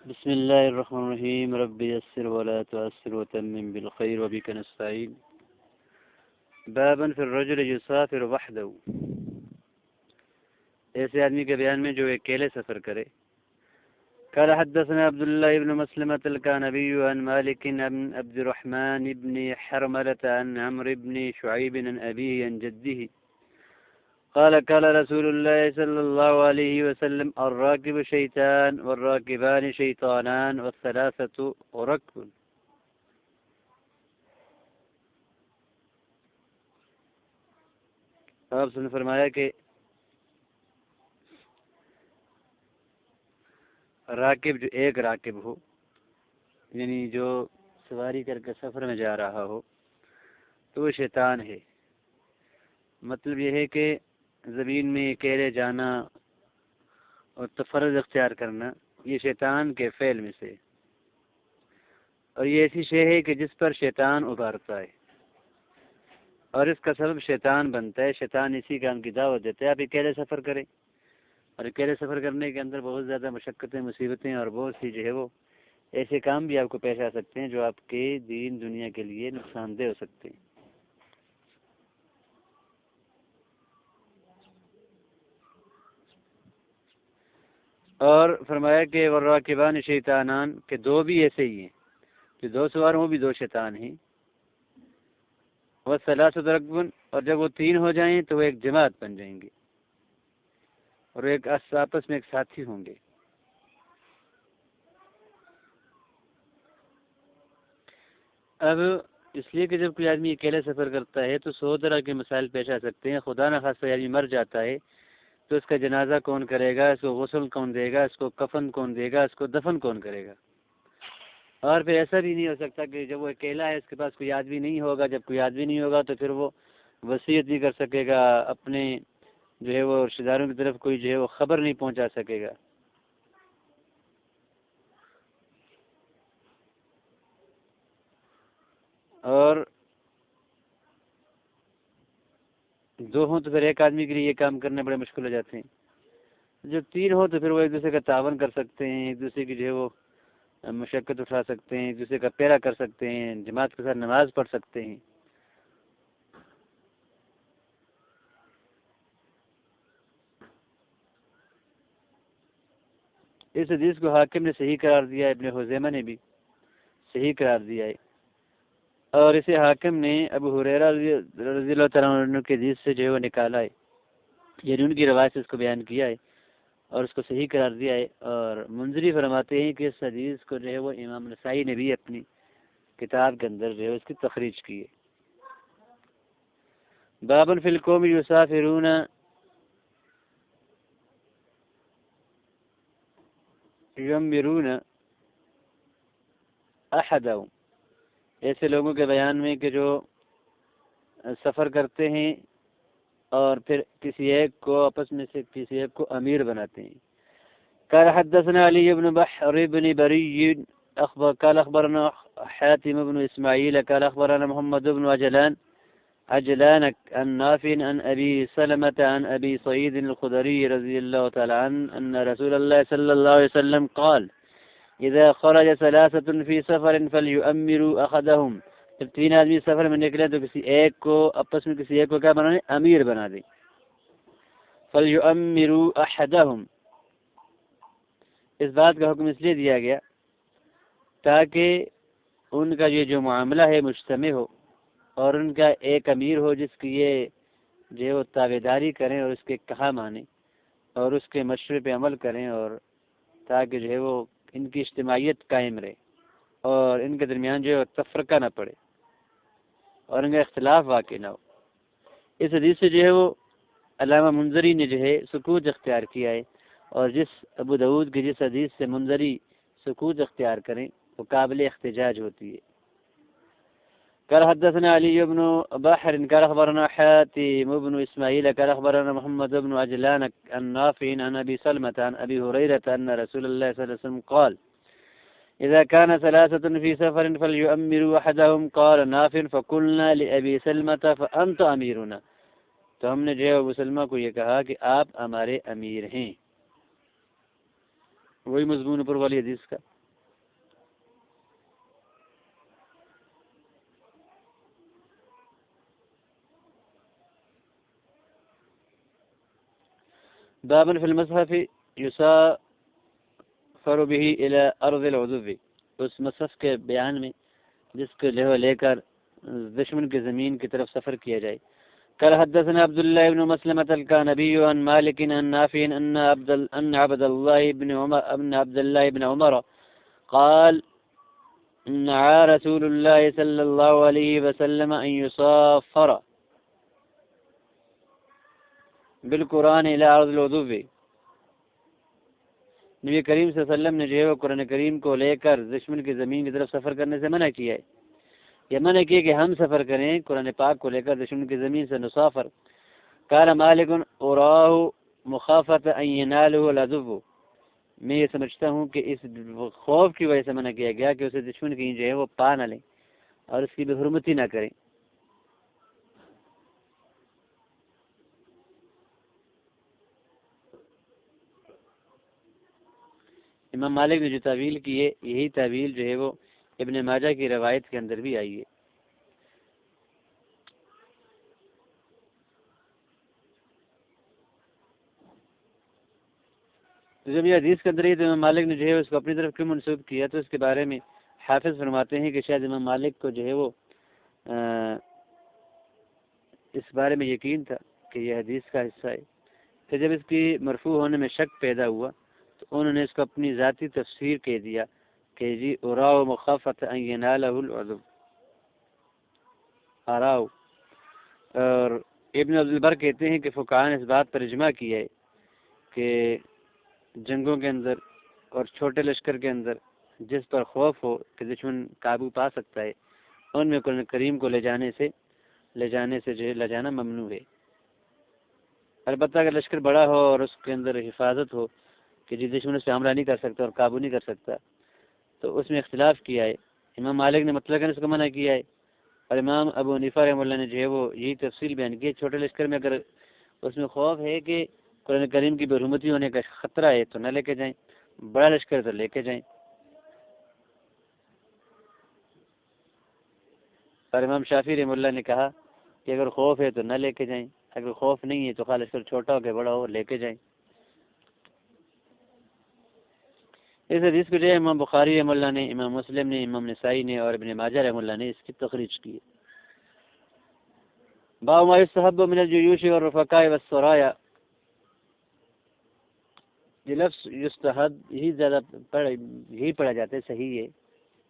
بسم الله الرحمن الرحیم رب یسر ولا تعسر وتمم بالخیر وبک نستعین بابا فی الرجل یسافر وحده، ایسے آدمی کے بیان میں جو اکیلے سفر کرے۔ قال حدثنا عبد الله بن مسلمة الكعنبي عن مالك عن عبد الرحمن بن حرملة عن عمرو بن شعيب عن أبيه عن جده قال قال رسول الله صلى الله عليه وسلم الراكب شيطان والراكبان شيطانان والثلاثة ركب۔ آپ نے فرمایا کہ راکب جو ایک راکب ہو، یعنی جو سواری کر کے سفر میں جا رہا ہو تو وہ شیطان ہے۔ مطلب یہ ہے کہ زمین میں اکیلے جانا اور تفرد اختیار کرنا یہ شیطان کے فعل میں سے، اور یہ ایسی شے ہے کہ جس پر شیطان ابھارتا ہے اور اس کا سبب شیطان بنتا ہے۔ شیطان اسی کام کی دعوت دیتا ہے آپ اکیلے سفر کریں، اور اکیلے سفر کرنے کے اندر بہت زیادہ مشقتیں، مصیبتیں اور بہت سی جو ہے وہ ایسے کام بھی آپ کو پیش آ سکتے ہیں جو آپ کے دین دنیا کے لیے نقصان دہ ہو سکتے ہیں۔ اور فرمایا کہ والراکبان شیطانان، کہ دو بھی ایسے ہی ہیں، جو دو سوار ہوں بھی دو شیطان ہیں۔ والثلاثۃ رکب، اور جب وہ تین ہو جائیں تو وہ ایک جماعت بن جائیں گے اور ایک آپس میں ایک ساتھی ہوں گے۔ اب اس لیے کہ جب کوئی آدمی اکیلے سفر کرتا ہے تو 100 طرح کے مسائل پیش آ سکتے ہیں۔ خدا نہ خواستہ آدمی مر جاتا ہے تو اس کا جنازہ کون کرے گا، اس کو غسل کون دے گا، اس کو کفن کون دے گا، اس کو دفن کون کرے گا۔ اور پھر ایسا بھی نہیں ہو سکتا کہ جب وہ اکیلا ہے، اس کے پاس کوئی آدمی نہیں ہوگا، جب کوئی آدمی نہیں ہوگا تو پھر وہ وصیت نہیں کر سکے گا، اپنے جو ہے وہ رشتہ داروں کی طرف کوئی جو ہے وہ خبر نہیں پہنچا سکے گا۔ اور دو ہوں تو پھر ایک آدمی کے لیے یہ کام کرنے بڑے مشکل ہو جاتے ہیں۔ جب تین ہو تو پھر وہ ایک دوسرے کا تعاون کر سکتے ہیں، ایک دوسرے کی جو ہے وہ مشقت اٹھا سکتے ہیں، ایک دوسرے کا پیرا کر سکتے ہیں، جماعت کے ساتھ نماز پڑھ سکتے ہیں۔ اس حدیث کو حاکم نے صحیح قرار دیا ہے، ابن خزیمہ نے بھی صحیح قرار دیا ہے، اور اسے حاکم نے ابو ہریرہ رضی اللہ تعالیٰ عنہ کے حدیث سے جو ہے وہ نکالا ہے، یعنی ان کی روایت سے اس کو بیان کیا ہے اور اس کو صحیح قرار دیا ہے۔ اور منذری فرماتے ہیں کہ اس حدیث کو جو ہے وہ امام نسائی نے بھی اپنی کتاب کے اندر جو ہے اس کی تخریج کی ہے۔ بابن فی القوم یسافرون یمرون احدهم، ایسے لوگوں کے بیان میں کہ جو سفر کرتے ہیں اور پھر کسی ایک کو آپس میں سے کسی ایک کو امیر بناتے ہیں۔ قال حدثنا علی بن بحر بن بری قال اخبرنا حاتم بن اسماعیل قال اخبرنا محمد بن عجلان عن نافع عن ابي سلمة عن ابي سعيد الخدري رضي الله تعالى عنه ان رسول الله صلى الله عليه وسلم قال اذا خرج ثلاثة في سفر فليؤمروا احدهم، جب تین آدمی سفر میں نکلے تو کسی ایک کو آپس میں کسی ایک کو کیا بنانے، امیر بنا دیں۔ فليؤمروا احدهم، اس بات کا حکم اس لیے دیا گیا تاکہ ان کا یہ جو معاملہ ہے مجتمع ہو اور ان کا ایک امیر ہو جس کی یہ جو ہے وہ تابعداری کریں اور اس کے کہا مانیں اور اس کے مشورے پہ عمل کریں، اور تاکہ جو ہے وہ ان کی اجتماعیت قائم رہے اور ان کے درمیان جو ہے وہ تفرقہ نہ پڑے اور ان کا اختلاف واقع نہ ہو۔ اس حدیث سے جو ہے وہ علامہ منذری نے جو ہے سکوت اختیار کیا ہے، اور جس ابو داؤد کی جس حدیث سے منذری سکوت اختیار کریں وہ قابل احتجاج ہوتی ہے۔ قال حدثنا علي بن بحر قال اخبرنا حاتم بن اسماعيل قال اخبرنا محمد بن عجلان عن نافع عن ابي سلمة عن ابي هريرة ان رسول الله صلى الله عليه وسلم قال اذا كان ثلاثة في سفر فليؤمروا احدهم قال نافع فقلنا لابي سلمة فانت اميرنا، تو ہم نے جو ہے ابو سلمہ کو یہ کہا کہ آپ ہمارے امیر ہیں، وہی مضمون پر والی حدیث کا۔ بابن فی المصحف یسافر به الى ارض العدو، اس مصحف کے بیان میں جس کو لے کر دشمن کی زمین کی طرف سفر کیا جائے. قال حدثنا عبد الله بن مسلمة الكعنبي عن مالك عن نافع أن عبد الله بن عمر قال نعى رسول الله صلى الله عليه وسلم أن يسافر بالقرآن إلى أرض العدو. نبی کریم صلی اللہ علیہ وسلم نے جو ہے وہ قرآن کریم کو لے کر دشمن کی زمین کی طرف سفر کرنے سے منع کیا ہے. یہ منع کیا کہ ہم سفر کریں قرآن پاک کو لے کر دشمن کی زمین سے نسافر. قال مالک اراہ مخافۃ ان ینالہ العدو، میں یہ سمجھتا ہوں کہ اس خوف کی وجہ سے منع کیا گیا کہ اسے دشمن کی جو ہے وہ پا نہ لیں اور اس کی بھی حرمتی نہ کریں. امام مالک نے جو تعویل کی ہے یہی تعویل جو ہے وہ ابن ماجہ کی روایت کے اندر بھی آئی ہے. جب یہ حدیث کے اندر ہے تو امام مالک نے جو ہے اس کو اپنی طرف کیوں منسوب کیا، تو اس کے بارے میں حافظ فرماتے ہیں کہ شاید امام مالک کو جو ہے وہ اس بارے میں یقین تھا کہ یہ حدیث کا حصہ ہے. پھر جب اس کی مرفوع ہونے میں شک پیدا ہوا تو انہوں نے اس کو اپنی ذاتی تفسیر کہہ دیا کہ جی اراؤ مخافۃ ان ینالہ العدو اراؤ. اور ابن عبد البر کہتے ہیں کہ فقہاء نے اس بات پر اجماع کیا ہے کہ جنگوں کے اندر اور چھوٹے لشکر کے اندر جس پر خوف ہو کہ دشمن قابو پا سکتا ہے ان میں قرآن کریم کو لے جانے سے جو ہے لے جانا ممنوع ہے. البتہ اگر لشکر بڑا ہو اور اس کے اندر حفاظت ہو کہ جس دشمن اس پہ حملہ نہیں کر سکتا اور قابو نہیں کر سکتا تو اس میں اختلاف کیا ہے. امام مالک نے مطلق اس کو منع کیا ہے اور امام ابو حنیفہ رحمہ اللہ نے جو ہے وہ یہی تفصیل بیان کی ہے. چھوٹے لشکر میں اگر اس میں خوف ہے کہ قرآن کریم کی بے حرمتی ہونے کا خطرہ ہے تو نہ لے کے جائیں، بڑا لشکر تو لے کے جائیں. اور امام شافعی رحمہ اللہ نے کہا کہ اگر خوف ہے تو نہ لے کے جائیں، اگر خوف نہیں ہے تو خالی لشکر چھوٹا ہو کے بڑا ہو لے کے جائیں. اس حدیث کو جو ہے امام بخاری رحمہ اللہ نے، امام مسلم نے، امام نسائی نے اور ابن ماجہ رحمہ اللہ نے اس کی تخریج کی ہے. باب ما یستحب من الجیوش والرفقاء والسرایا. یہ لفظ یستحب یہی پڑھا جاتا ہے، صحیح ہے.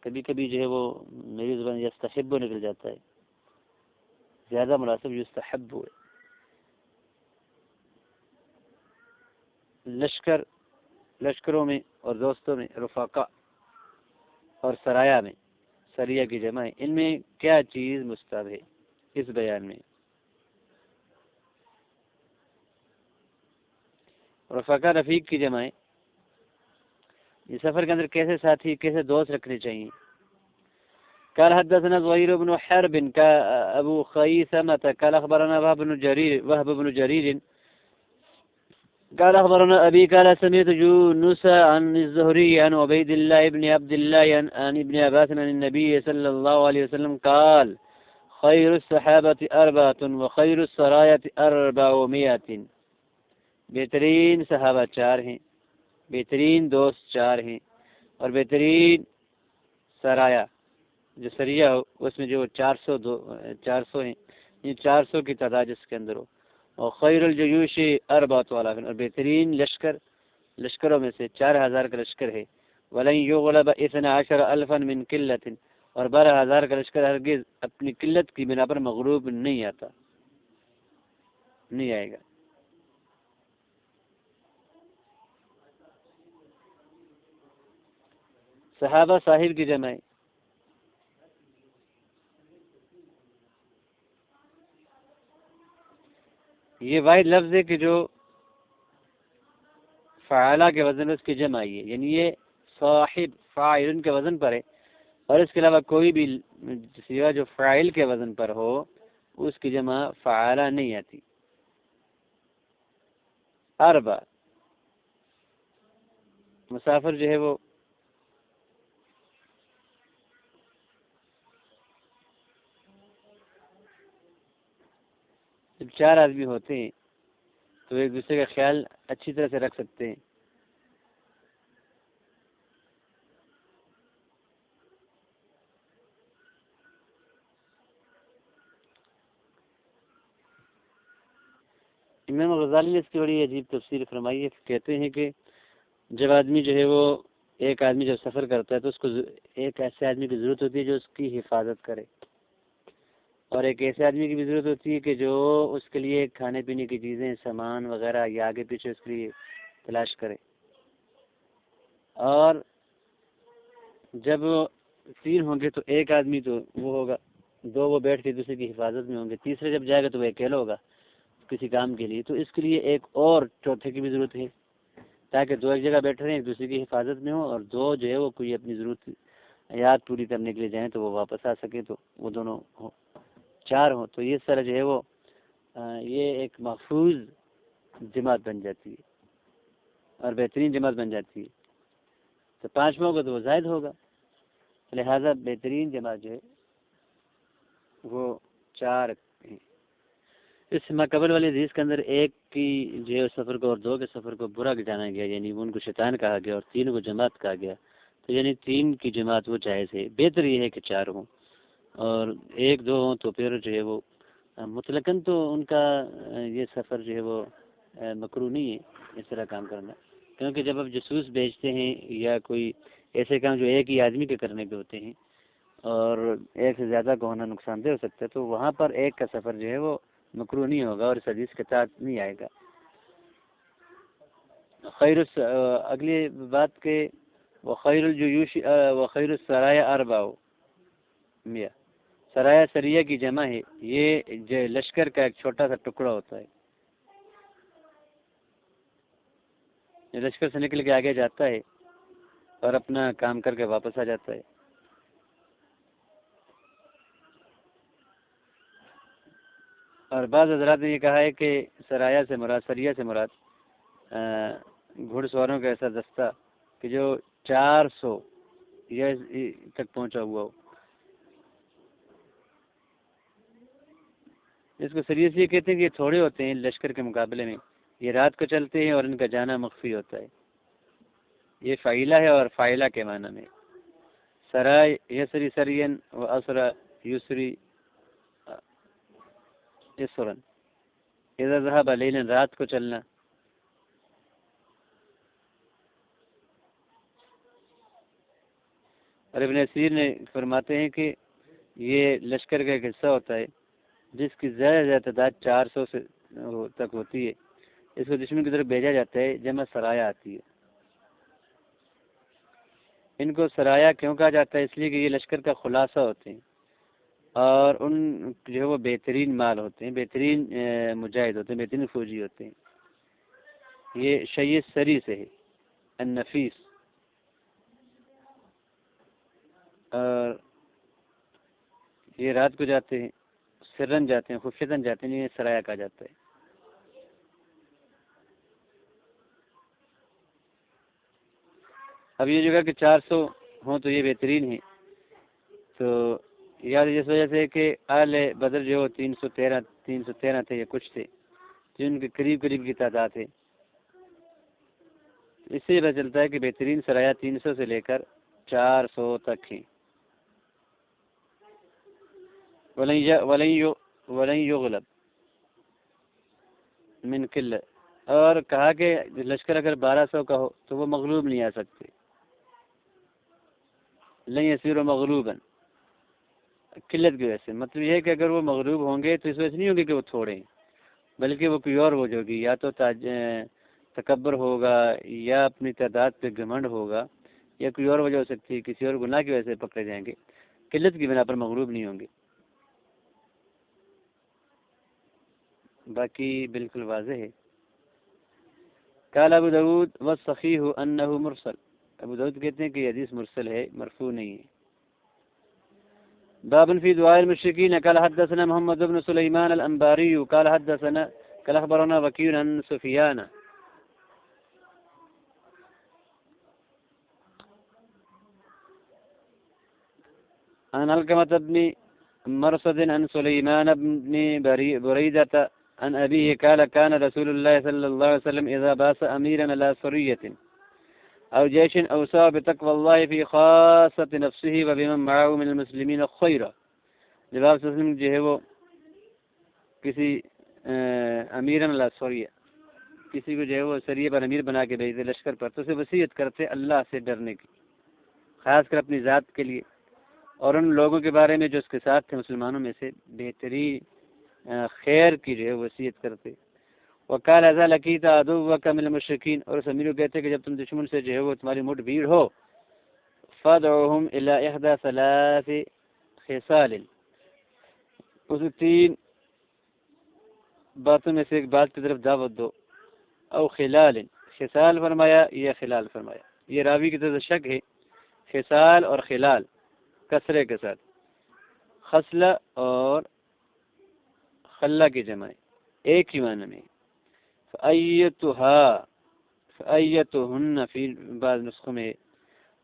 کبھی کبھی جو ہے وہ میری زبان یستحب نکل جاتا ہے، زیادہ مناسب یستحب ہے. لشکروں میں اور دوستوں میں، رفقا اور سرایا میں، سریہ کی جمع ہے. ان میں کیا چیز مستحب ہے اس بیان میں؟ رفقا رفیق کی جمع ہے. یہ سفر کے اندر کیسے ساتھی کیسے دوست رکھنے چاہیے. قال حدثنا زهير بن حرب ابو خيثمة قال اخبرنا وهب بن جرير قال اخبرنا ابي قال سمعت يونس عن الزهري عن عبيد الله بن عبد الله عن ابن عباس عن النبي صلى الله عليه وسلم قال خير الصحابة 4 وخير السرايا 400. بہترین صحابہ 4 ہیں، بہترین دوست 4 ہیں، اور بہترین سرایا جو سریہ ہو اس میں جو 400 ہیں، یہ 400 کی تعداد جس کے اندر ہو. اور خیر الجیوش 4,000 اور بہترین لشکروں میں سے 4,000 کا لشکر ہے. ولن یغلب 12,000 من قلت، اور 12,000 کا لشکر ہرگز اپنی قلت کی بنا پر مغلوب نہیں آئے گا. صحابہ صاحب کی جمع ہے. یہ واحد لفظ ہے کہ جو فعالہ کے وزن اس کی جمع آئی ہے، یعنی یہ صاحب فاعل کے وزن پر ہے اور اس کے علاوہ کوئی بھی صیغہ جو فاعل کے وزن پر ہو اس کی جمع فعالہ نہیں آتی. 4 مسافر جو ہے وہ جب 4 آدمی ہوتے ہیں تو ایک دوسرے کا خیال اچھی طرح سے رکھ سکتے ہیں۔ امام غزالی نے اس کی بڑی عجیب تفسیر فرمائی ہے، کہتے ہیں کہ جب آدمی جو ہے وہ ایک آدمی جب سفر کرتا ہے تو اس کو ایک ایسے آدمی کی ضرورت ہوتی ہے جو اس کی حفاظت کرے، اور ایک ایسے آدمی کی بھی ضرورت ہوتی ہے کہ جو اس کے لیے کھانے پینے کی چیزیں، سامان وغیرہ یا آگے پیچھے اس کے لیے تلاش کرے۔ اور جب تین ہوں گے تو ایک آدمی تو وہ ہوگا، دو وہ بیٹھ کے دوسرے کی حفاظت میں ہوں گے، تیسرے جب جائے گا تو وہ اکیلا ہوگا کسی کام کے لیے، تو اس کے لیے ایک اور چوتھے کی بھی ضرورت ہے، تاکہ دو ایک جگہ بیٹھے رہیں ایک دوسرے کی حفاظت میں ہوں، اور دو جو ہے وہ کوئی اپنی ضرورت یاد پوری کرنے کے لیے جائیں تو وہ واپس آ سکے، تو وہ دونوں چار ہوں، تو یہ طرح جو ہے وہ یہ ایک محفوظ جماعت بن جاتی ہے اور بہترین جماعت بن جاتی ہے۔ تو پانچواں ہوگا تو وہ زائد ہوگا، لہذا بہترین جماعت جو ہے وہ چار ہیں۔ اس ماقبل والی حدیث کے اندر ایک کی جو ہے سفر کو اور دو کے سفر کو برا گٹانا گیا، یعنی ان کو شیطان کہا گیا اور تین کو جماعت کہا گیا، تو یعنی تین کی جماعت وہ جائز ہے، بہتر یہ ہے کہ چار ہوں، اور ایک دو ہوں تو پھر جو ہے وہ مطلقاً تو ان کا یہ سفر جو ہے وہ مکروہ نہیں ہے اس طرح کام کرنا، کیونکہ جب آپ جاسوس بھیجتے ہیں یا کوئی ایسے کام جو ایک ہی آدمی کے کرنے کے ہوتے ہیں اور ایک سے زیادہ کو ہونا نقصان دہ ہو سکتا ہے، تو وہاں پر ایک کا سفر جو ہے وہ مکروہ نہیں ہوگا اور اس حدیث کے تحت نہیں آئے گا۔ اگلی بات کہ وخیر الجیوش وخیر السرایا اربع میاں، سرایا سریہ کی جمع ہے، یہ جو لشکر کا ایک چھوٹا سا ٹکڑا ہوتا ہے، لشکر سے نکل کے آگے جاتا ہے اور اپنا کام کر کے واپس آ جاتا ہے۔ اور بعض حضرات نے یہ کہا ہے کہ سرایا سے مراد، سریہ سے مراد گھڑ سواروں کا ایسا دستہ کہ جو 400 یا تک پہنچا ہوا ہو، اس کو سریہ سے یہ کہتے ہیں کہ یہ تھوڑے ہوتے ہیں لشکر کے مقابلے میں، یہ رات کو چلتے ہیں اور ان کا جانا مخفی ہوتا ہے، یہ فعیلہ ہے اور فائلہ کے معنی میں، سرائے یسری سرین و اسرا یسری یسرن، اذا ذهب لیلا، رات کو چلنا۔ اور ابن اسیر نے فرماتے ہیں کہ یہ لشکر کا ایک حصہ ہوتا ہے جس کی زیادہ سے زیادہ تعداد 400 سے تک ہوتی ہے، اس کو دشمن کی طرف بھیجا جاتا ہے، جمع سرایا آتی ہے۔ ان کو سرایا کیوں کہا جاتا ہے؟ اس لیے کہ یہ لشکر کا خلاصہ ہوتے ہیں اور ان جو ہے وہ بہترین مال ہوتے ہیں، بہترین مجاہد ہوتے ہیں، بہترین فوجی ہوتے ہیں۔ یہ شیء سری سے ہے، النفیس، اور یہ رات کو جاتے ہیں، سرن جاتے ہیں، خفیتاً جاتے ہیں، یہ سرایا کہا جاتا ہے۔ اب یہ جگہ کہ 400 ہوں تو یہ بہترین ہے، تو یاد اس وجہ سے کہ اہل بدر جو 313 تھے یا کچھ تھے، جن کے قریب قریب کی تعداد ہے، اس سے پتہ چلتا ہے کہ بہترین سرایا 300 سے لے کر 400 تک ہیں۔ وَلَن يُغْلَبْ من قلة، اور کہا کہ لشکر اگر 1200 کا ہو تو وہ مغلوب نہیں آ سکتے، لن يصير مغلوبا، قلت کی وجہ سے، مطلب یہ ہے کہ اگر وہ مغلوب ہوں گے تو اس وجہ سے نہیں ہوگی کہ وہ تھوڑے ہیں، بلکہ وہ کوئی اور وجہ ہوگی، یا تو تکبر ہوگا یا اپنی تعداد پہ گھمنڈ ہوگا، یا کوئی اور وجہ ہو سکتی ہے، کسی اور گناہ کی وجہ سے پکڑے جائیں گے، قلت کی بنا پر مغلوب نہیں ہوں گے۔ باقی بالکل واضح ہے۔ قال ابو داود والصحیح انہ مرسل، ابو داود کہتے ہیں کہ یہ حدیث مرسل ہے، مرفوع نہیں ہے۔ باب فی دعاء المشرکین، قال حدثنا محمد بن سلیمان الانباری قال اخبرنا وکیع عن سفیان عن علقمة بن مرصد عن سليمان بن بريدة عن أبيه قال كان رسول الله صلى الله عليه وسلم إذا باس أميرا على سرية أو جيش أوصى بتقوى الله في خاصة نفسه وبمن معه من المسلمين خيرا. جب آپ صلی اللہ علیہ وسلم جو ہے وہ کسی امیرن علی سریہ، کسی کو جو ہے وہ سریہ پر امیر بنا کے بھیجتے لشکر پر، تو اسے وصیت کرتے اللہ سے ڈرنے کی، خاص کر اپنی ذات کے لیے اور ان لوگوں کے بارے میں جو اس کے ساتھ تھے مسلمانوں میں سے، بہترین خیر کی جو ہے وصیت کرتے. وقال اذا لقيت عدوك من المشركين، اور اس امیر کو کہتے کہ جب تم دشمن سے جو ہے وہ تمہاری مٹ بھیڑ ہو، فادعوهم الى احدى ثلاث خصال، اسے تین باتوں میں سے ایک بات کی طرف دعوت دو. او خلال، خصال فرمایا یا خلال فرمایا، یہ راوی کی طرف شک ہے. خصال اور خلال کسرے کے ساتھ، خصلہ اور خلہ کی جمع ایک ہی معنی میں. فأيتهن فی بعض نسخوں میں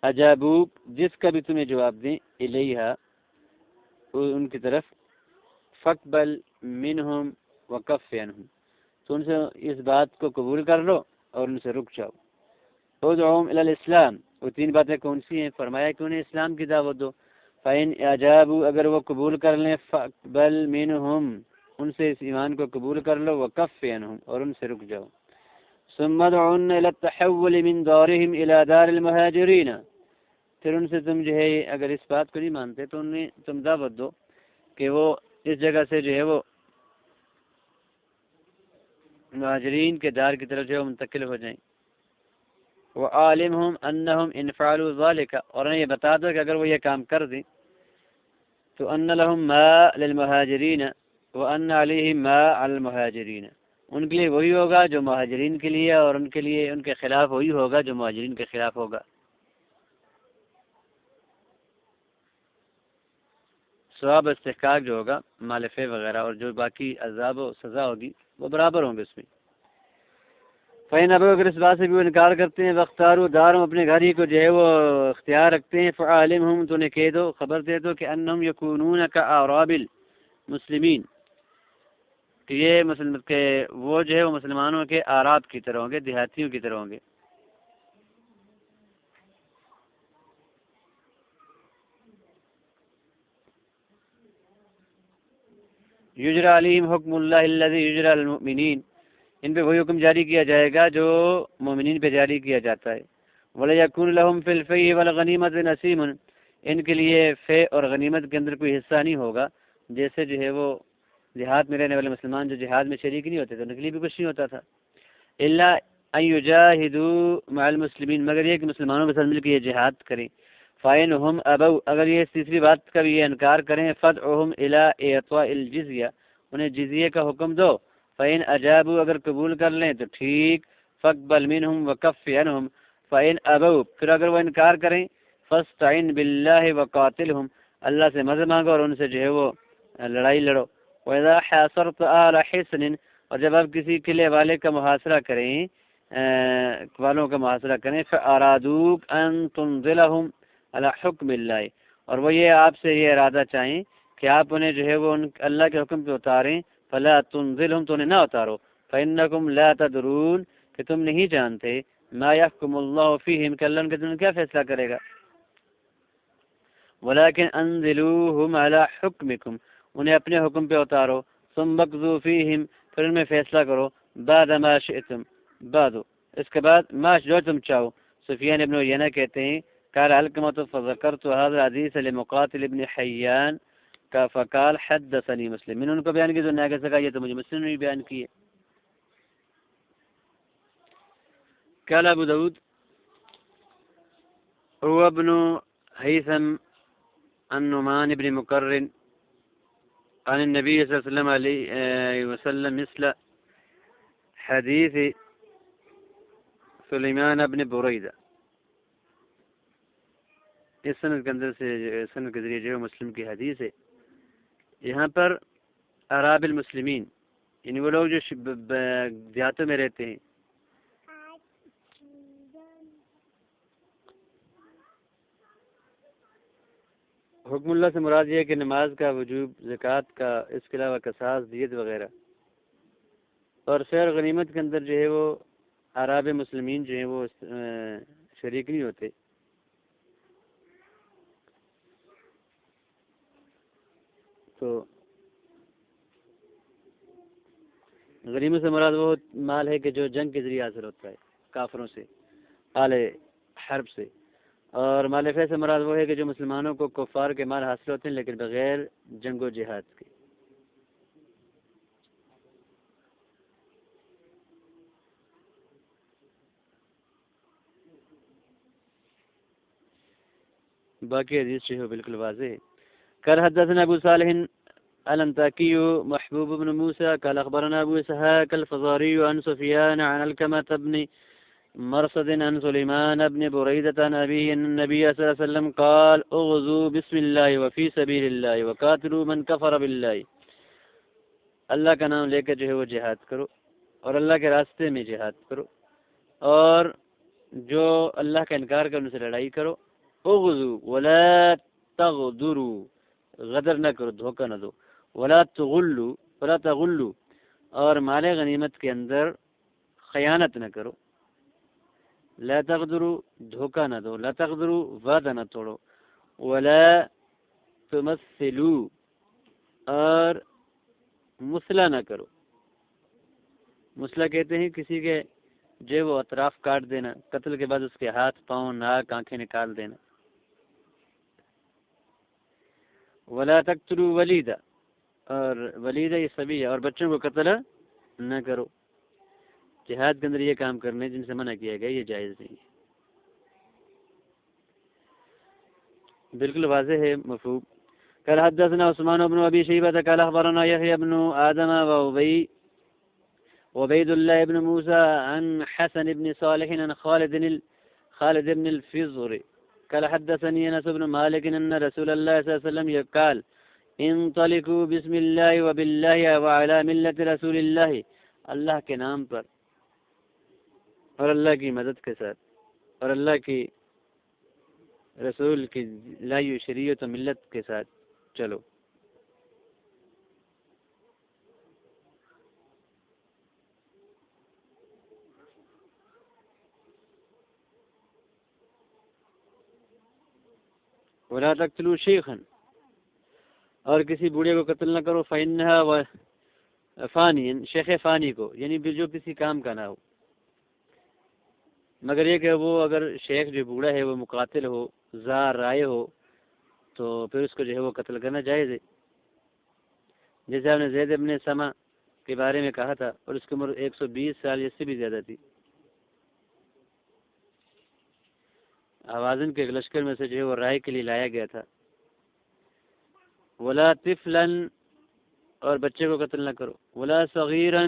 اجابوک، جس کا بھی تمہیں جواب دیں، الیہا ان کی طرف، فقبل منہم وکف عنہم، تو ان سے اس بات کو قبول کر لو اور ان سے رک جاؤ. ادعوہم الی الاسلام، وہ تین باتیں کون سی ہیں؟ فرمایا کہ انہیں اسلام کی دعوت دو. فإن اجابوا، اگر وہ قبول کر لیں، فقبل منہم، ان سے اس ایمان کو قبول کر لو، وکف عنہم، اور ان سے رک جاؤ. ثم ادعوہن الی التحول من دارہم الی دار المہاجرین، پھر ان سے تم جو ہے اگر اس بات کو نہیں مانتے تو انہیں تم دعوت دو کہ وہ اس جگہ سے جو ہے وہ مہاجرین کے دار کی طرف جو ہے منتقل ہو جائیں. وعالمہم انہم ان فعلوا ذالک، اور انہیں یہ بتا دو کہ اگر وہ یہ کام کر دیں تو ان لہم ما للمہاجرین وان علیہم ما علی المہاجرین، ان کے لیے وہی ہوگا جو مہاجرین کے لیے، اور ان کے لیے ان کے خلاف وہی ہوگا جو مہاجرین کے خلاف ہوگا. ثواب استحقاق جو ہوگا مالفے وغیرہ اور جو باقی عذاب و سزا ہوگی وہ برابر ہوں گے اس میں. فین ابو، اگر اس بات سے بھی وہ انکار کرتے ہیں، وختارو داروں، اپنے گھر ہی کو جو ہے وہ اختیار رکھتے ہیں، فعالمہم، تو انہیں کہہ دو، خبر دے دو کہ انہم یکونون کاعراب المسلمین، کہ یہ کہ وہ جو ہے وہ مسلمانوں کے اعراب کی طرح ہوں گے، دیہاتیوں کی طرح ہوں گے. یجری علیہم حکم اللہ الذی یجری علی المؤمنین، ان پہ وہی حکم جاری کیا جائے گا جو مومنین پہ جاری کیا جاتا ہے. وَلَيَكُونْ لَهُمْ فِي الْفَيْءِ وَالْغَنِيمَةِ نَصِيبٌ، ان کے لیے فے اور غنیمت کے اندر کوئی حصہ نہیں ہوگا، جیسے جو ہے وہ جہاد میں رہنے والے مسلمان جو جہاد میں شریک نہیں ہوتے تھے ان کے لیے بھی کچھ نہیں ہوتا تھا. الا ان یجاہدوا مع المسلمین، مگر یہ کہ مسلمانوں کے ساتھ مل کے یہ جہاد کریں. فَإِنْهُمْ أَبَوْا، اگر یہ تیسری بات کا بھی یہ انکار کریں، فَادْعُهُمْ إِلَىٰ إِعْطَاءِ الْجِزْيَةِ، انہیں جزیے کا حکم دو. فَإِنْ أَجَابُوا، اگر قبول کر لیں تو ٹھیک. فَاقْبَلْ مِنْهُمْ وَكَفِّ عَنْهُمْ. فَإِنْ أَبَوْا، پھر اگر وہ انکار کریں، فَاسْتَعِنْ بِاللَّهِ وَقَاتِلْهُمْ، اللہ سے مدد مانگو اور ان سے جو ہے وہ لڑائی لڑو. وَإِذَا حَاصَرْتَ أَهْلَ حِصْنٍ، اور جب آپ کسی قلعے والے کا محاصرہ کریں، والوں کا محاصرہ کریں، فَأَرَادُوكَ أَن تُنزِلَهُمْ عَلَى حُكْمِ اللَّهِ، اور وہ یہ آپ سے یہ ارادہ چاہیں کہ آپ انہیں جو ہے وہ اللہ کے حکم پہ اتاریں. فَلَا تُنزِلْهُمْ، تو انہیں نہ اتارو. فَإِنَّكُمْ لَا تَدْرُونَ، کہ تم نہیں جانتے، مَا يَحْكُمُ اللَّهُ فِيهِمْ، کہ اللہ ان کے دل میں کیا فیصلہ کرے گا. وَلَكِنْ أَنزِلُوهُمْ عَلَى حُكْمِكُمْ، انہیں اپنے حکم پہ اتارو. ثُمَّ اقْضُوا فِيهِمْ، پھر ان میں فیصلہ کرو. بعد ما شئتم، بعد اس کے بعد ما جو تم چاہو. سفیان ابن عیینہ کہتے ہیں قال علقمة فذكرت هذا الحديث لمقاتل ابن حیان کا فقال حدثني مسلم، میں نے ان کو بیان کی تو نے آگے سے کہا یہ تو مجھے مسلم نے بیان کی ہے. قال ابو داود هو ابن هيثم النعمان بن مقرن عن النبي صلى الله عليه وسلم عليه وسلم مثل حدیث سلیمان بن بریدہ. اس سند کے اندر سے سند کے ذریعے جو مسلم کی حدیث ہے. یہاں پر اعراب المسلمین یعنی وہ لوگ جو دیہاتوں میں رہتے ہیں. حکم اللہ سے مراد یہ ہے کہ نماز کا وجوب، زکوٰۃ کا، اس کے علاوہ قصاص، دیت وغیرہ. اور سیر غنیمت کے اندر جو ہے وہ اعراب مسلمین جو ہیں وہ شریک نہیں ہوتے. تو غنیمت سے مراد وہ مال ہے کہ جو جنگ کے ذریعے حاصل ہوتا ہے کافروں سے، آل حرب سے. اور مال فیض سے مراد وہ ہے کہ جو مسلمانوں کو کفار کے مال حاصل ہوتے ہیں لیکن بغیر جنگ و جہاد کے. باقی حدیث جو ہے بالکل واضح ہے. قال حدثنا ابو صالح الانطاكي محبوب بن موسى قال اخبرنا ابو اسحاق الفزاري عن سفيان عن الكمة بن مرصد عن سليمان بن بريدة عن أبيه أن النبي صلى الله عليه وسلم قال اغزوا بسم الله وفي سبيل الله وقاتلوا من كفر بالله. اللہ کا نام لے کر جو ہے وہ جہاد کرو اور اللہ کے راستے میں جہاد کرو، اور جو اللہ کا انکار کرنے سے لڑائی کرو. اغزو ولا تغدروا، غدر نہ کرو، دھوکہ نہ دو. ولا تغلوا، اور مال غنیمت کے اندر خیانت نہ کرو. لا تغدروا، دھوکہ نہ دو. لا تغدروا، وعدہ نہ توڑو. ولا تمثلوا، اور مسئلہ نہ کرو. مسئلہ کہتے ہیں کسی کے جو وہ اطراف کاٹ دینا، قتل کے بعد اس کے ہاتھ، پاؤں، ناک، آنکھیں نکال دینا. ولا تقتلوا ولیدا، اور ولیدہ یہ سبھی ہے، اور بچوں کو قتل نہ کرو. جہاد کے اندر یہ کام کرنے جن سے منع کیا گیا یہ جائز نہیں ہے. بالکل واضح ہے مفہوم. قال حدثنا عثمان بن ابي شيبة قال اخبرنا يحيى بن ادم وعبيد الله بن موسى عن حسن بن صالح عن خالد بن الفزر قال حدثني انس بن مالك ان رسول الله صلى الله عليه وسلم قال انطلقوا بسم الله وبالله وعلى ملة رسول الله، اللہ کے نام پر اور اللہ کی مدد کے ساتھ اور اللہ کی رسول کی لائی شریعت و ملت کے ساتھ چلو. ولا تقتلوا شیخا، اور کسی بوڑھے کو قتل نہ کرو. فإنها فانی، شیخ فانی کو، یعنی جو کسی کام کا نہ ہو، مگر یہ کہ وہ اگر شیخ جو بوڑھا ہے وہ مقاتل ہو، زار رائے ہو، تو پھر اس کو جو ہے وہ قتل کرنا جائز ہے. جیسے آپ نے زید ابن سما کے بارے میں کہا تھا، اور اس کی عمر 120 سال یا سے بھی زیادہ تھی. حوازن کے لشکر میں سے جو ہے وہ رائے کے لیے لایا گیا تھا. ولا طفلا، اور بچے کو قتل نہ کرو. ولا صغیرا،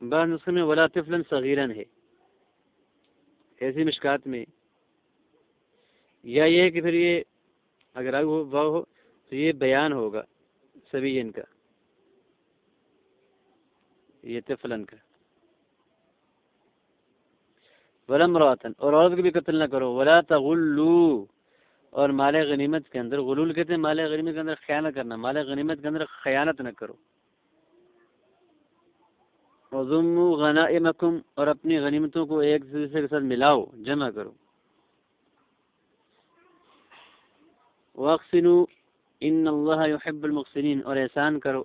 بعض نسخے میں ولا طفلا صغیرا ہے، ایسی مشکات میں. یا یہ کہ پھر یہ اگر واو ہو تو یہ بیان ہوگا سبیین کا، یہ طفلن کا. ولا امرأۃ، اور عورت کو بھی قتل نہ کرو. ولا تغلوا، اور مال غنیمت کے اندر، غلول کہتے ہیں مال غنیمت کے اندر خیانت کرنا، مال غنیمت کے اندر خیانت نہ کرو. وضموا غنائمکم، اور اپنی غنیمتوں کو ایک دوسرے کے ساتھ ملاؤ، جمع کرو. واحسنوا ان اللہ یحب المحسنین، اور احسان کرو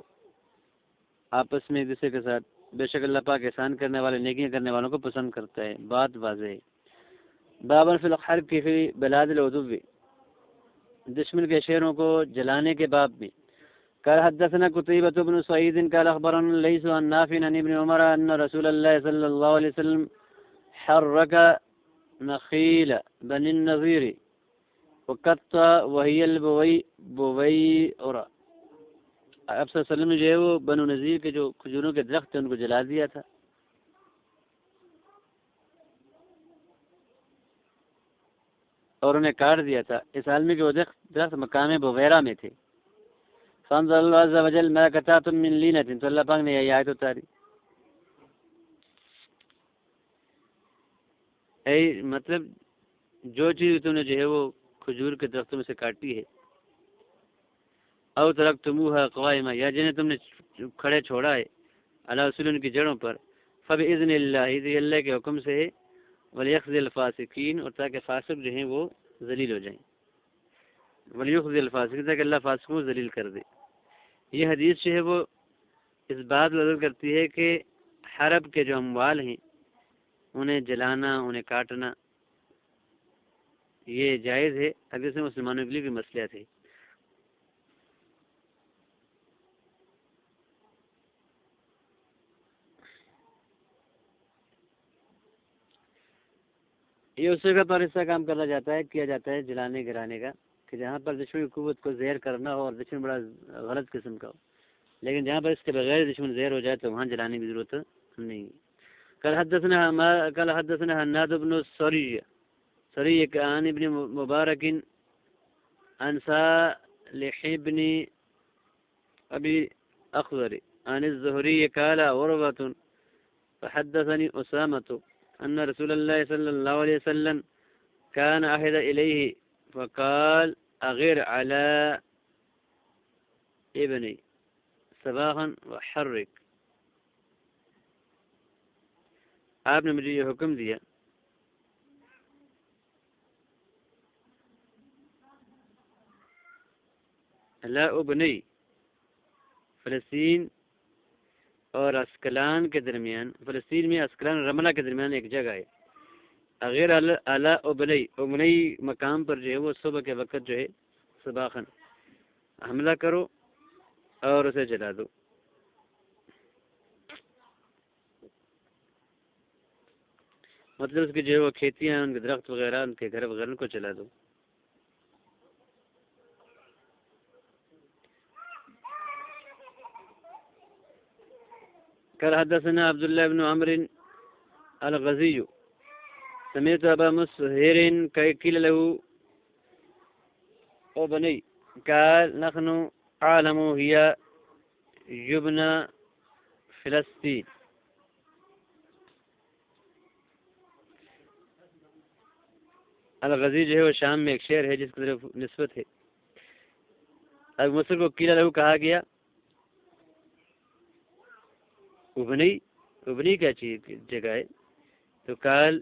آپس میں ایک دوسرے کے ساتھ، بے شک اللہ پاک احسان کرنے والے، نیکیاں کرنے والوں کو پسند کرتا ہے. بات واضح ہے. بابا فی الحرب فی بلاد العدو، دشمن کے شہروں کو جلانے کے باب میں. قال حدثنا قتيبة بن سعيد قال اخبرنا ليس عن نافع عن ابن عمر ان رسول الله صلى الله عليه وسلم حرك نخيل بني النظير وقطع وهي البويرة. آپ صلی اللہ علیہ وسلم نے جو ہے وہ بنو نذیر کے جو کھجوروں کے درخت تھے ان کو جلا دیا تھا اور انہیں کاٹ دیا تھا. اس عالمی کے وہ درخت مقام بویرہ میں تھے. فانزل اللہ عز وجل ما قطعتم من لینۃ، تو اللہ پاک نے یہ آیت اتاری. مطلب جو چیز تم نے جو ہے وہ کھجور کے درختوں میں سے کاٹی ہے او ترکتموها قائمہ، یا جنہیں تم نے کھڑے چھوڑا ہے علی اصول ان کی جڑوں پر، فباذن اللہ، یہ اللہ کے حکم سے ہے، ولیخزی الفاسقین، اور تاکہ فاسق جو ہیں وہ ذلیل ہو جائیں، ولیخزی الفاسقین، تاکہ اللہ فاسقوں کو ذلیل کر دے۔ یہ حدیث جو ہے وہ اس بات کو ذکر کرتی ہے کہ حرب کے جو اموال ہیں انہیں جلانا، انہیں کاٹنا یہ جائز ہے، اگر سے مسلمانوں کے لیے بھی مصلحت ہے۔ یہ اسی کا طور حصہ کام کیا جاتا ہے جلانے گرانے کا، کہ جہاں پر دشمن کی قوت کو زہر کرنا ہو اور دشمن بڑا غلط قسم کا ہو، لیکن جہاں پر اس کے بغیر دشمن زہر ہو جائے تو وہاں جلانے کی ضرورت نہیں ہے۔ قال حدثنا حناد بن سری عن ابن مبارک عن صالح بن ابي اخضر عن الزهري قال عروة فحدثني أسامة أن رسول الله صلى الله عليه وسلم كان عهد إليه فقال أغير على ابني صباحا وحرك، آپ نے مجھے یہ حکم دیا لا ابنی، فلسطین اور اسکلان کے درمیان، فلسطین میں اسکلان اور رملہ کے درمیان ایک جگہ ہے، اغیر علی ابنی مقام پر جو ہے وہ صبح کے وقت جو ہے صباحاً حملہ کرو اور اسے جلا دو۔ مطلب اس کی جو ہے وہ کھیتیاں، ان کے درخت وغیرہ، ان کے گھر وغیرہ کو جلا دو۔ قال حدثنا عبد الله بن عمرو الغزي سمعت أبا مسهر قيل له ابني قال نحن عالم هي يبنى فلسطين۔ الغزی جو ہے وہ شام میں ایک شہر ہے جس کی طرف نسبت ہے۔ ابو مسہر کو قیل له کہا گیا، ابنی کیا چیز جگہ ہے؟ تو قال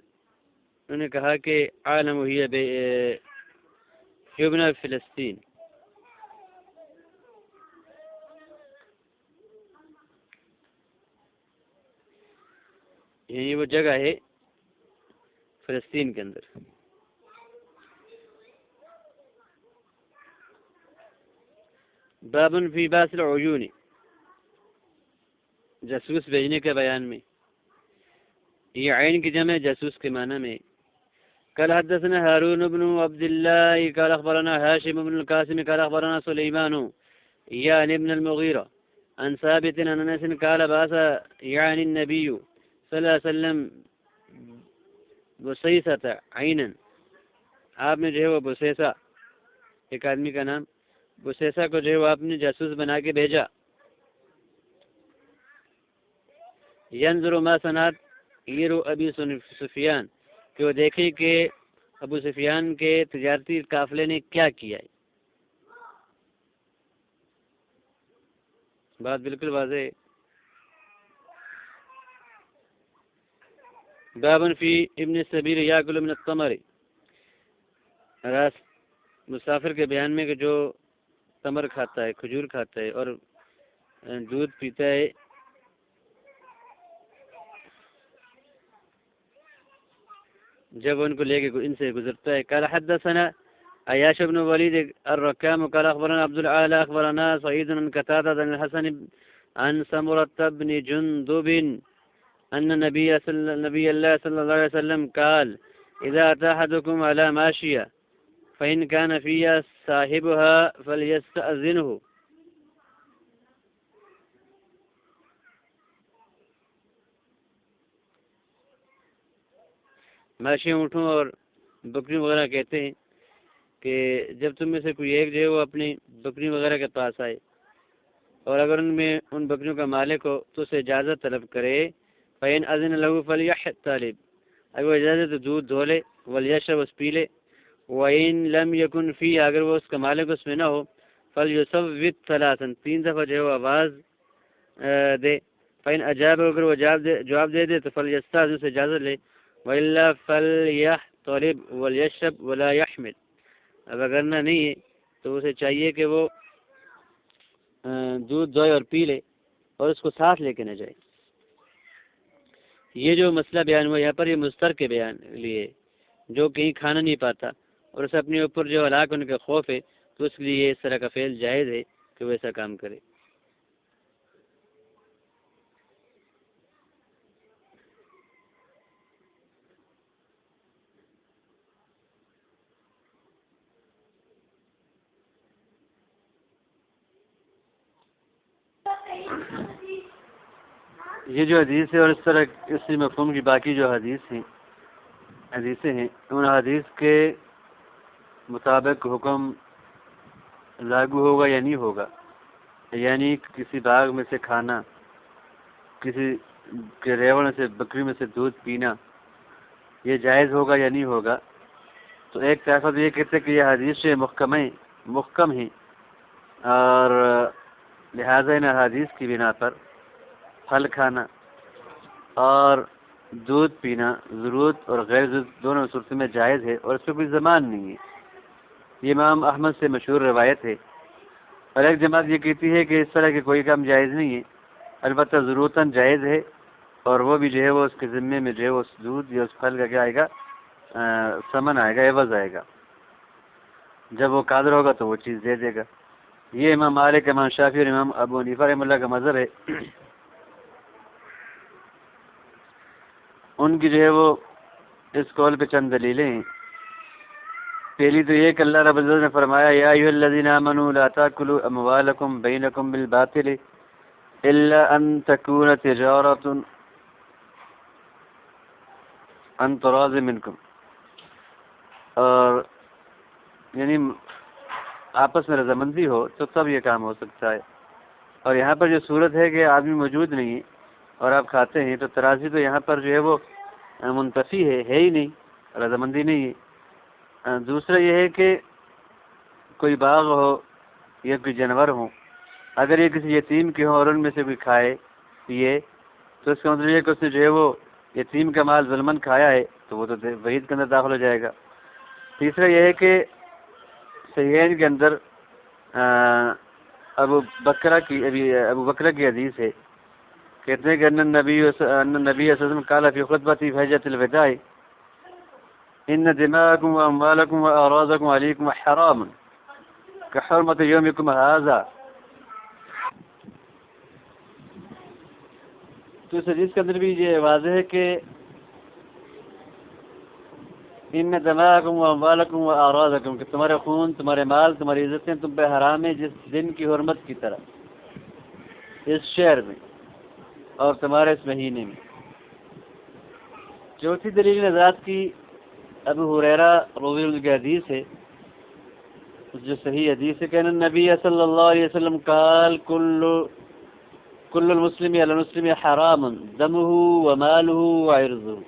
انہوں نے کہا کہ عالم ہی یبنى فلسطین، یعنی وہ جگہ ہے فلسطین کے اندر۔ بابن فی باس العیون، جاسوس بھیجنے کے بیان میں، یہ عین کی جمع جاسوس کے معنی میں۔ قال حدثنا هارون بن عبد الله قال اخبرنا هاشم بن القاسم قال اخبرنا سليمان يعني ابن المغيرة عن ثابت عن انس قال بعث يعني النبي صلى الله عليه وسلم بصيصة عينا، آپ نے جو ہے وہ بصیصہ، ایک آدمی کا نام، بصیصہ کو جو ہے وہ آپ نے جاسوس بنا کے بھیجا۔ ينظر ما صنعت عير ابي سفيان، کہ وہ دیکھیں کہ ابو سفیان کے تجارتی قافلے نے کیا کیا ہے۔ بات بالکل واضح ہے۔ بابن فی ابن السبیل یاکل من التمر، مسافر کے بیان میں کہ جو تمر کھاتا ہے، کھجور کھاتا ہے اور دودھ پیتا ہے، جب ان کو لے کے ان سے گزرتا ہے۔ قال حدثنا عیاش بن ولید الرکام قال اخبرنا عبد الاعلى اخبرنا سعید عن قتادة عن الحسن عن سمرة بن جندب ان نبی اللہ صلی اللہ علیہ وسلم قال اذا اتى احدكم على ماشية فإن كان فيها صاحبها فليستأذنه۔ ماشی اونٹوں اور بکری وغیرہ کہتے ہیں کہ جب تم میں سے کوئی ایک جو ہے وہ اپنی بکری وغیرہ کے پاس آئے اور اگر ان بکریوں کا مالک ہو تو اسے اجازت طلب کرے، فَإِنْ أَذِنَ لَهُ فَلْيَحْتَلِبْ، اگر وہ اجازت تو دودھ دھو لے، وَلْيَشْرَبْ، اس پی لے، وَإِنْ لَمْ يَكُنْ فِيهَا، اگر وہ اس کا مالک اس میں نہ ہو، فَلْيُصَوِّتْ ثَلَاثًا، 3 دفعہ جو ہے وہ آواز دے. فَإِنْ أَجَابَ، اگر وہ جواب دے دے تو فَلْيَسْتَأْذِنْ، سے اجازت لے. وَإِلَّا فَلْيَحْتَلِبْ وَلْيَشْرَبْ وَلَا يَحْمِلْ، اب اگر نہ نہیں ہے تو اسے چاہیے کہ وہ دودھ دھوئے اور پی لے اور اس کو ساتھ لے کے نہ جائے. یہ جو مسئلہ بیان ہوا یہاں پر، یہ مستر کے بیان لیے جو کہیں کھانا نہیں پاتا اور اسے اپنے اوپر جو ہلاک ہونے کا خوف ہے، تو اس لیے اس طرح کا فعل جائز ہے کہ وہ ایسا کام کرے. یہ جو حدیث ہے اور اس طرح اسی مفہوم کی باقی جو حدیثیں ہیں، ان حدیث کے مطابق حکم لاگو ہوگا یا نہیں ہوگا. یعنی کسی باغ میں سے کھانا، کسی کے ریوڑ سے بکری میں سے دودھ پینا، یہ جائز ہوگا یا نہیں ہوگا. تو ایک طرف یہ کہتے ہیں کہ یہ حدیث محکم ہیں اور لہذا ان حدیث کی بنا پر پھل کھانا اور دودھ پینا ضرورت اور غیر ضرورت دونوں صورتوں میں جائز ہے اور اس پہ کوئی زمان نہیں ہے. یہ امام احمد سے مشہور روایت ہے. اور ایک جماعت یہ کہتی ہے کہ اس طرح کے کوئی کام جائز نہیں ہے، البتہ ضرورتاً جائز ہے، اور وہ بھی جو ہے وہ اس کے ذمے میں جو ہے اس دودھ یا اس پھل کا کیا آئے گا، ثمن آئے گا، عوض آئے گا. جب وہ قادر ہوگا تو وہ چیز دے دے گا. یہ امام مالک، امام شافعی اور امام ابو حنیفہ رحمہ اللہ کا مذہب ہے. ان کی جو ہے وہ اس قول پہ چند دلیلیں ہیں. پہلی تو یہ کہ اللہ رب العزت نے فرمایا یا ایھا الذین آمنوا لا تاکلوا اموالکم بینکم بالباطل الا ان تکون تجارۃ عن تراض منکم، اور یعنی آپس میں رضامندی ہو تو تب یہ کام ہو سکتا ہے. اور یہاں پر جو صورت ہے کہ آدمی موجود نہیں ہے اور آپ کھاتے ہیں، تو ترازی تو یہاں پر جو ہے وہ منتفی ہے ہی نہیں، رضامندی نہیں ہے. دوسرا یہ ہے کہ کوئی باغ ہو یا کوئی جانور ہو، اگر یہ کسی یتیم کے ہوں اور ان میں سے کوئی کھائے پیے تو اس کا مطلب یہ کہ اس نے جو ہے وہ یتیم کا مال ظلماً کھایا ہے، تو وہ تو وعید کے اندر داخل ہو جائے گا. تیسرا یہ ہے کہ صحیحین کے اندر ابو بکرہ کی حدیث ہے، کہتے ہیں کہ ان نبی صلی اللہ علیہ وسلم قال فی خطبتی فی حجۃ الوداع ان دماءکم واموالکم واعراضکم علیکم حرام کحرمۃ یومکم ھذا. تو اس حدیث کے اندر بھی یہ واضح ہے کہ ان دماءکم واموالکم واعراضکم، کہ تمہارے خون، تمہارے مال، تمہاری عزتیں تم پہ حرام ہیں جس دن کی حرمت کی طرح اس شہر میں اور تمہارے اس مہینے میں. چوتھی دلیل نجات کی ابو ہریرہ رضی اللہ عنہ کی حدیث ہے، جو صحیح حدیث ہے کہ نبی صلی اللہ علیہ وسلم قال کل المسلم علی المسلم حرام دمہ ومالہ وعرضہ.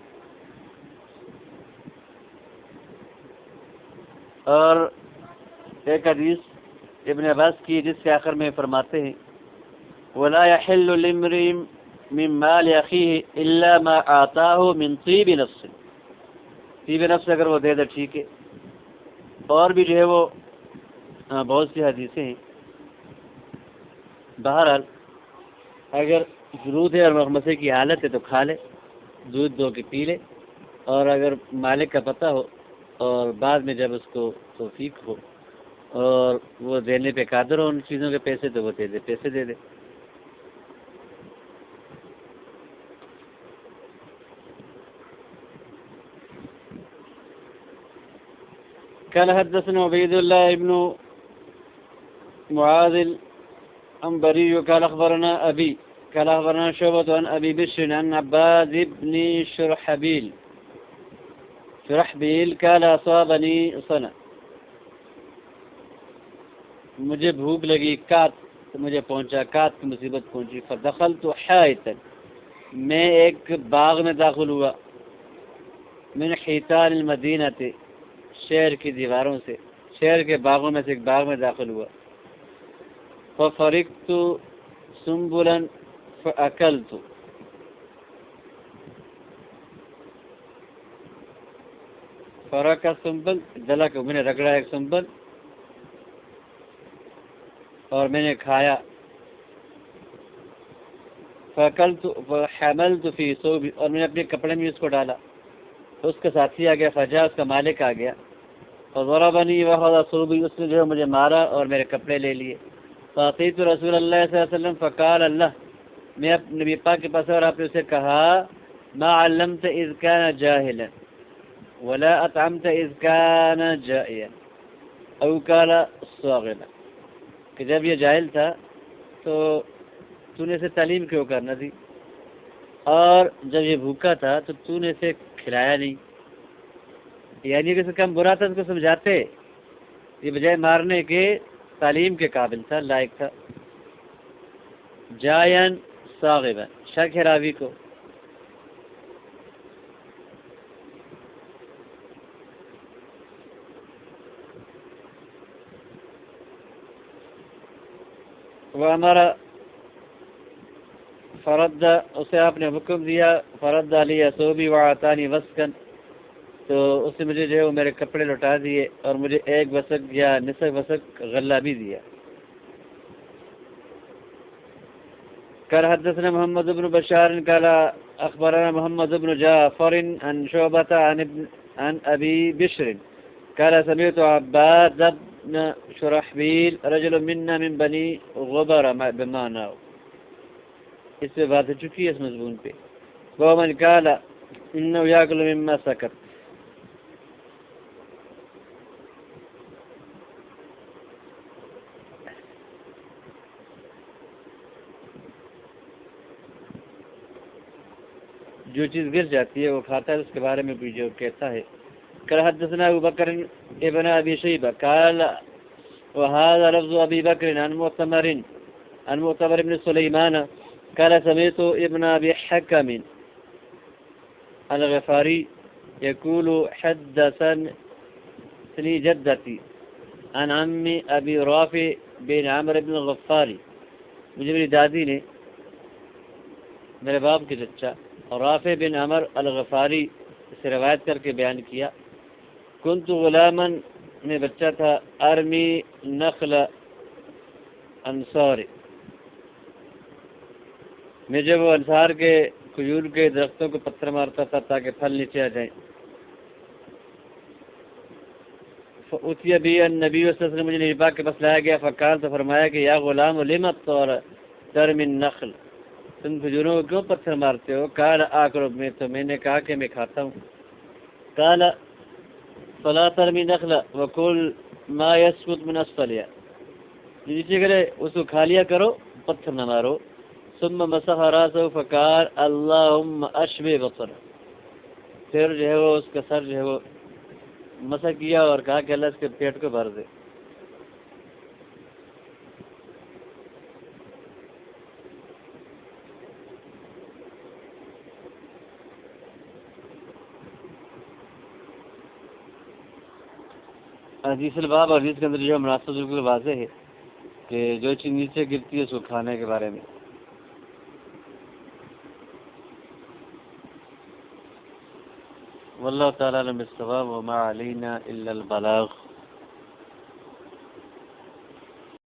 اور ایک حدیث ابن عباس کی جس کے آخر میں فرماتے ہیں ولا يحل لامرئ من مال اخیہ الا ما آتاہ من طیب نفس. طیب نفس اگر وہ دے دے ٹھیک ہے. اور بھی جو ہے وہ بہت سی حدیثیں ہیں. بہرحال اگر ضرورت ہے اور مخمصے کی حالت ہے تو کھا لے، دودھ دو کے پی لے، اور اگر مالک کا پتہ ہو اور بعد میں جب اس کو توفیق ہو اور وہ دینے پہ قادر ہو ان چیزوں کے پیسے، تو وہ پیسے دے دے. قال حدثنا عبيد الله بن معاذ العنبري قال أخبرنا أبي قال أخبرنا شعبة عن أبي بشر عن عباد بن شرحبيل قال أصابني صنع، مجھے بھوک لگی، کات مجھے پہنچا، کات کی مصیبت پہنچی. فدخلت حائطا، میں ایک باغ میں داخل ہوا، من حیطان المدینہ، شہر کی دیواروں سے، شہر کے باغوں میں سے ایک باغ میں داخل ہوا. ففرقت سنبلا فأكلت. فرق سنبل جلا کے میں نے رگڑا ایک سنبل اور میں نے کھایا. فأكلت فحملت في ثوبي اور میں نے اپنے کپڑے میں اس کو ڈالا. تو اس کا ساتھی آ گیا، فجاء اس کا مالک آ گیا، فضربني وأخذ ثوبي، اس نے جو مجھے مارا اور میرے کپڑے لے لیے. فأتيت رسول اللہ صلی اللہ علیہ وسلم فقال اللہ، میں اپنے نبی پاک کے پاس اور آپ نے اسے کہا ما علمت اذ كان جاهلا ولا اطعمت اذ كان جائعا او قال صاغنا، کہ جب یہ جاہل تھا تو نے اسے تعلیم کیوں کرنا تھی، اور جب یہ بھوکا تھا تو نے اسے کھلایا نہیں. یعنی کہ کم برا تھا اس کو سمجھاتے، یہ بجائے مارنے کے تعلیم کے قابل تھا، لائق تھا. جائن صاغبا، شک ہے راوی کو. وہ ہمارا فرد، اسے آپ نے حکم دیا، فرد علی ثوبی وعطانی وسکن، تو اس نے مجھے جو ہے وہ میرے کپڑے لوٹا دیے اور مجھے ایک وسق یا نصف وسق غلہ بھی دیا. قال حدثنا محمد بن بشار قال اخبرنا محمد بن جعفر عن شعبة عن ابي بشر قال سمعت عباد بن شرحبيل رجل منا من بني غبر بمعنى، اس پہ بات ہو چکی ہے اس مضمون پہ. وہ من قال انه ياكل مما سكت. جو چیز گر جاتی ہے وہ کھاتا ہے، اس کے بارے میں بھی جو کہتا ہے. قال حدثنا ابو بکر ابن ابي شيبة قال وهذا لفظ ابي بكر عن معتمر بن سليمان قال سمعت ابن ابي حكم الغفاري يقول حدثني جدتي عن عمي ابي رافع بن عمرو بن الغفاري، مجھے میری دادی نے میرے باپ کے چچا رافع بن عمر الغفاری سے روایت کر کے بیان کیا. کنت غلاما، میں بچہ تھا، ارمی نخل انصار، میں جب وہ انصار کے کھجور کے درختوں کو پتھر مارتا تھا تاکہ پھل نیچے آ جائیں. فأتي بي النبي صلی اللہ علیہ وسلم، مجھے نبی پاک کے پاس لایا گیا. فقال، تو فرمایا کہ یا غلام لم ترمی النخل، تم کھجوروں کو کیوں پتھر مارتے ہو؟ قال آکل، میں نے کہا کہ میں کھاتا ہوں. قال فلا ترمی نخل وقل ما يسقط من اسفلها، نیچے کرے اس کو کھا لیا کرو، پتھر نہ مارو. ثم مسح راسه فقال اللهم اشبه بصر، پھر جو ہے وہ اس کا سر جو ہے وہ مسح کیا اور کہا کہ اللہ اس کے پیٹ کو بھر دے. حدیث الباب، حدیث کے اندر جو مناسب بالکل واضح ہے کہ جو چیز نیچے گرتی ہے اس کو کھانے کے بارے میں. واللہ تعالی علم بالصواب وما علینا الا البلاغ.